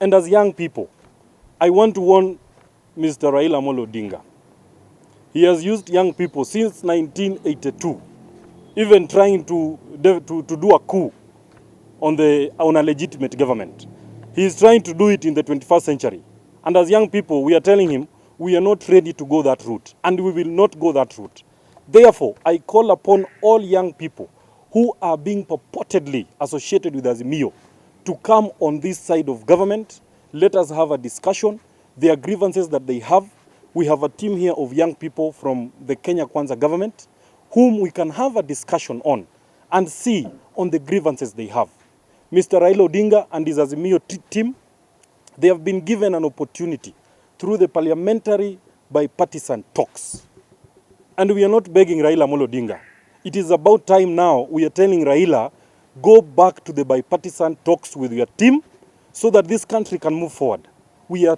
And as young people, I want to warn Mr. Raila Odinga. He has used young people since 1982, even trying to do a coup on a legitimate government. He is trying to do it in the 21st century. And as young people, we are telling him we are not ready to go that route, and we will not go that route. Therefore, I call upon all young people who are being purportedly associated with Azimio to come on this side of government. Let us have a discussion. There are grievances that they have. We have a team here of young people from the Kenya Kwanza government whom we can have a discussion on and see on the grievances they have. Mr. Raila Odinga and his Azimio team, they have been given an opportunity through the parliamentary bipartisan talks. And we are not begging Raila Odinga. It is about time now we are telling Raila, go back to the bipartisan talks with your team so that this country can move forward. We are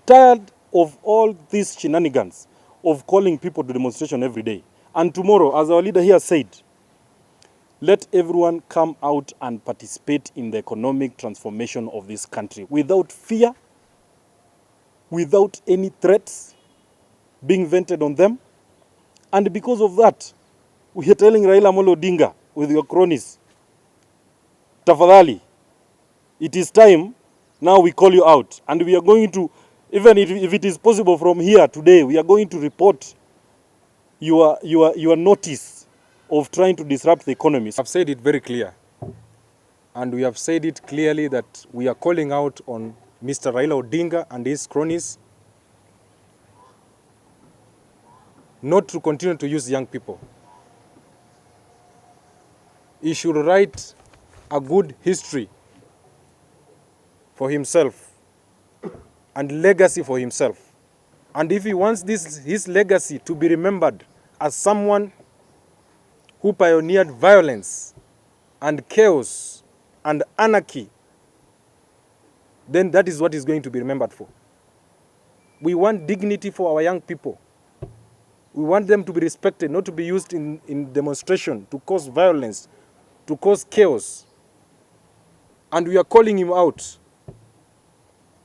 tired of all these shenanigans of calling people to demonstration every day. And tomorrow, as our leader here said, let everyone come out and participate in the economic transformation of this country without fear, without any threats being vented on them. And because of that, we are telling Raila Odinga with your cronies, tafadhali, it is time now we call you out. And we are going to, even if it is possible from here today, we are going to report your notice of trying to disrupt the economy. I've said it very clear. And we have said it clearly that we are calling out on Mr. Raila Odinga and his cronies not to continue to use young people. He should write a good history for himself and legacy for himself. And if he wants his legacy to be remembered as someone who pioneered violence and chaos and anarchy, then that is what he's going to be remembered for. We want dignity for our young people. We want them to be respected, not to be used in demonstration to cause violence, to cause chaos. And we are calling him out.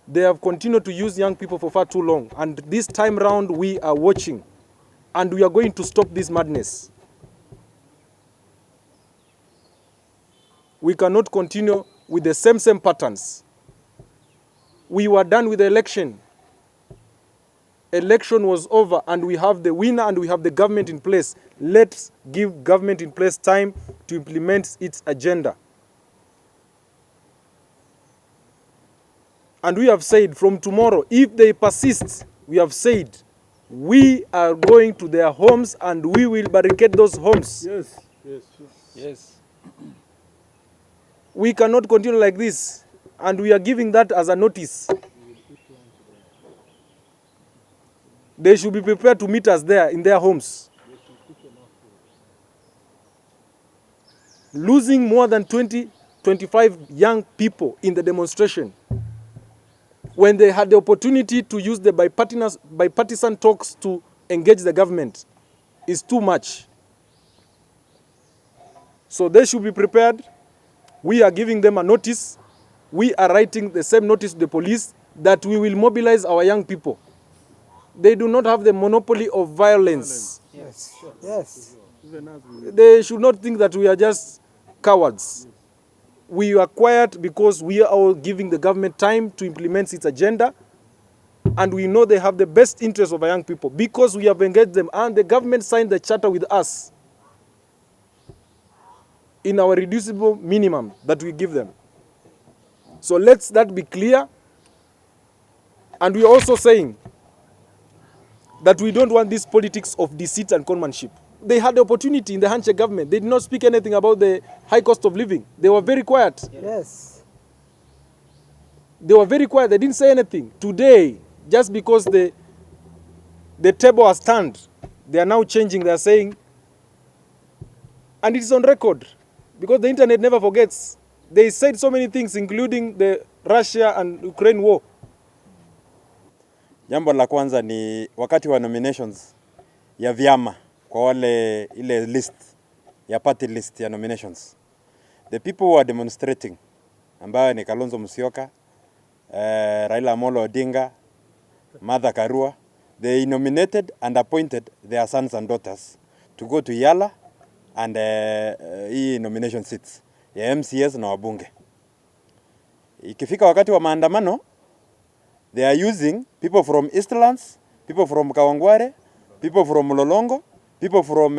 They have continued to use young people for far too long. And this time round, we are watching. And we are going to stop this madness. We cannot continue with the same patterns. We were done with the election. Election was over and we have the winner and we have the government in place. Let's give government in place time to implement its agenda. And we have said from tomorrow, if they persist, we have said, we are going to their homes and we will barricade those homes. Yes, yes, yes. Yes. We cannot continue like this. And we are giving that as a notice. They should be prepared to meet us there in their homes. Losing more than 25 young people in the demonstration when they had the opportunity to use the bipartisan talks to engage the government is too much. So they should be prepared. We are giving them a notice. We are writing the same notice to the police that we will mobilize our young people. They do not have the monopoly of violence. Yes. Yes. They should not think that we are just cowards. We are quiet because we are all giving the government time to implement its agenda. And we know they have the best interest of our young people because we have engaged them. And the government signed the charter with us in our reducible minimum that we give them. So let that be clear. And we are also saying that we don't want this politics of deceit and conmanship. They had the opportunity in the handshake government. They did not speak anything about the high cost of living. They were very quiet. Yes. They were very quiet. They didn't say anything. Today, just because the table has turned, they are now changing. They are saying, and it is on record, because the internet never forgets. They said so many things, including the Russia and Ukraine war. Jambo la kwanza ni wakati wa nominations ya vyama kwa wale ile list ya party list ya nominations. The people who are demonstrating ambayo ni Kalonzo Musyoka, Raila Amolo Odinga, Martha Karua, they nominated and appointed their sons and daughters to go to Yala and hii nomination seats ya MCS na wabunge. Ikifika wakati wa maandamano, they are using people from Eastlands, people from Kawangware, people from Mlolongo, people from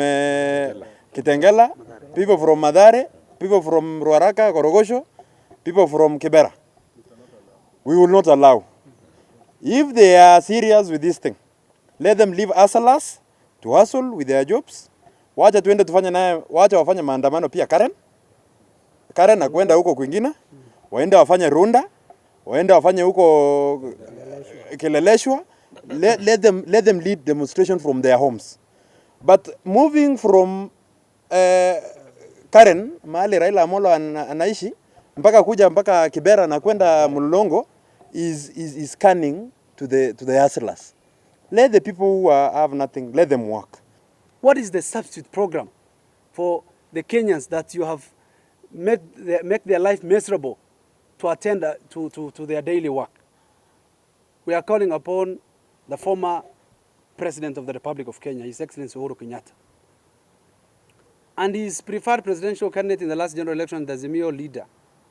Kitengela, people from Madare, people from Ruaraka, Korogosho, people from Kibera. We will not allow. If they are serious with this thing, let them leave hustlers to hustle with their jobs. Wacha tuende tufanye naye, wacha wafanye maandamano pia Karen na kwenda huko kwingine, waende wafanye Runda, waende wafanye huko Kileleshwa. Let them lead demonstration from their homes. But moving from Karen, mahali Raila Amolo anaishi, mpaka Kibera na kwenda Mlolongo is cunning to the hustlers. Let the people who have nothing, let them work. What is the substitute program for the Kenyans that you have make their life miserable to attend to their daily work? We are calling upon the former President of the Republic of Kenya, His Excellency Uhuru Kenyatta, and his preferred presidential candidate in the last general election, the Azimio leader,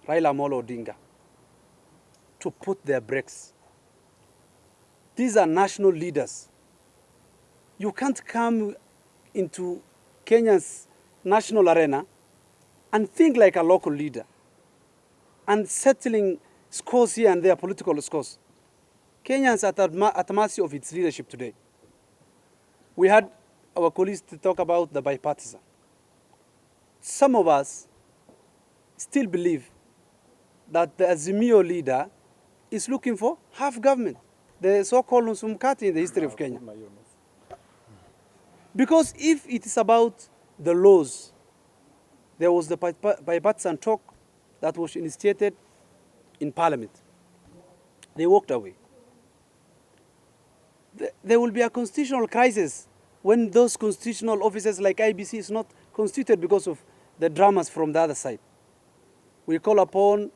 Raila Amolo Odinga, to put their brakes. These are national leaders. You can't come into Kenya's national arena and think like a local leader and settling scores here and there, political scores. Kenyans are at the mercy of its leadership today. We had our colleagues to talk about the bipartisan. Some of us still believe that the Azimio leader is looking for half government, the so-called Nusumkati in the history of Kenya. Because if it is about the laws, there was the bipartisan talk that was initiated in Parliament. They walked away. There will be a constitutional crisis when those constitutional offices like IBC is not constituted because of the dramas from the other side. We call upon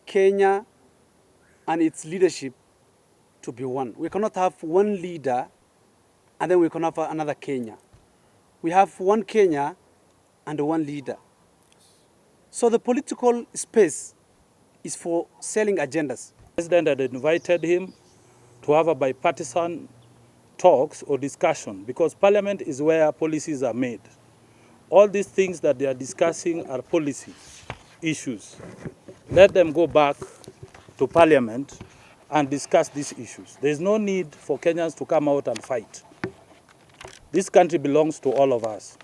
Kenya and its leadership to be one. We cannot have one leader and then we cannot have another Kenya. We have one Kenya and one leader. So the political space is for selling agendas. The President had invited him to have a bipartisan talks or discussion because Parliament is where policies are made. All these things that they are discussing are policy issues. Let them go back to Parliament and discuss these issues. There is no need for Kenyans to come out and fight. This country belongs to all of us.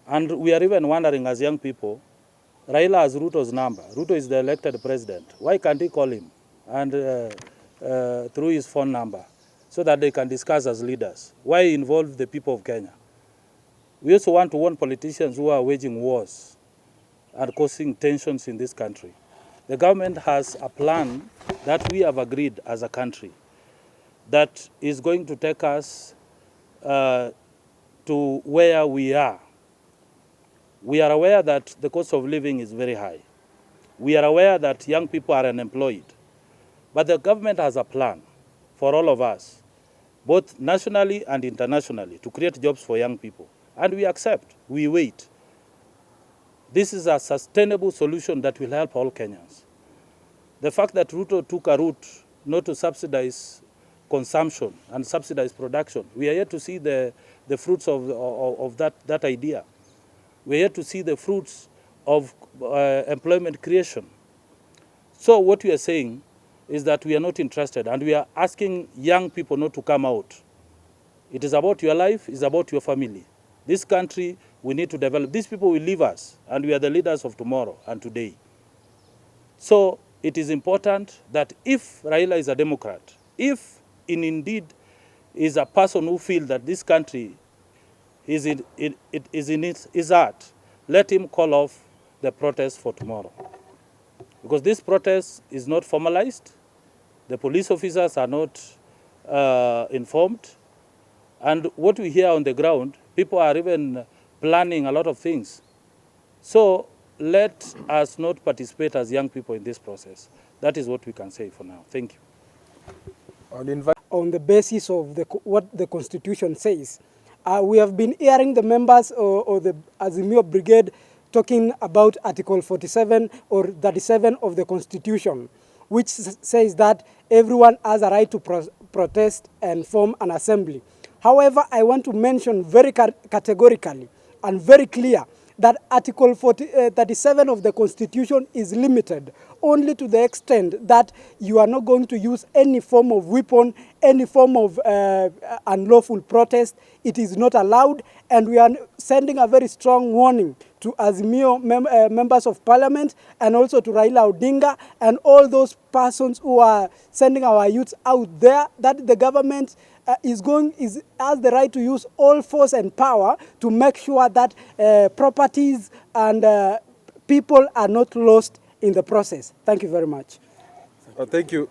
And we are even wondering as young people, Raila has Ruto's number. Ruto is the elected president. Why can't he call him and through his phone number so that they can discuss as leaders? Why involve the people of Kenya? We also want to warn politicians who are waging wars and causing tensions in this country. The government has a plan that we have agreed as a country that is going to take us to where we are. We are aware that the cost of living is very high. We are aware that young people are unemployed. But the government has a plan for all of us, both nationally and internationally, to create jobs for young people. And we accept, we wait. This is a sustainable solution that will help all Kenyans. The fact that Ruto took a route not to subsidize consumption and subsidize production, we are yet to see the fruits of that idea. We are yet to see the fruits of employment creation. So what we are saying is that we are not interested, and we are asking young people not to come out. It is about your life, it's about your family. This country, we need to develop. These people will leave us, and we are the leaders of tomorrow and today. So it is important that if Raila is a Democrat, if indeed is a person who feels that this country is in his heart, let him call off the protest for tomorrow. Because this protest is not formalized, the police officers are not informed, and what we hear on the ground, people are even planning a lot of things. So let us not participate as young people in this process. That is what we can say for now. Thank you. I'll invite On the basis of what the Constitution says. We have been hearing the members of the Azimio Brigade talking about Article 47 or 37 of the Constitution, which says that everyone has a right to protest and form an assembly. However, I want to mention very categorically and very clear that Article 37 of the Constitution is limited only to the extent that you are not going to use any form of weapon, any form of unlawful protest. It is not allowed, and we are sending a very strong warning to Azimio members of parliament and also to Raila Odinga and all those persons who are sending our youths out there that the government has the right to use all force and power to make sure that properties and people are not lost in the process. Thank you very much. thank you.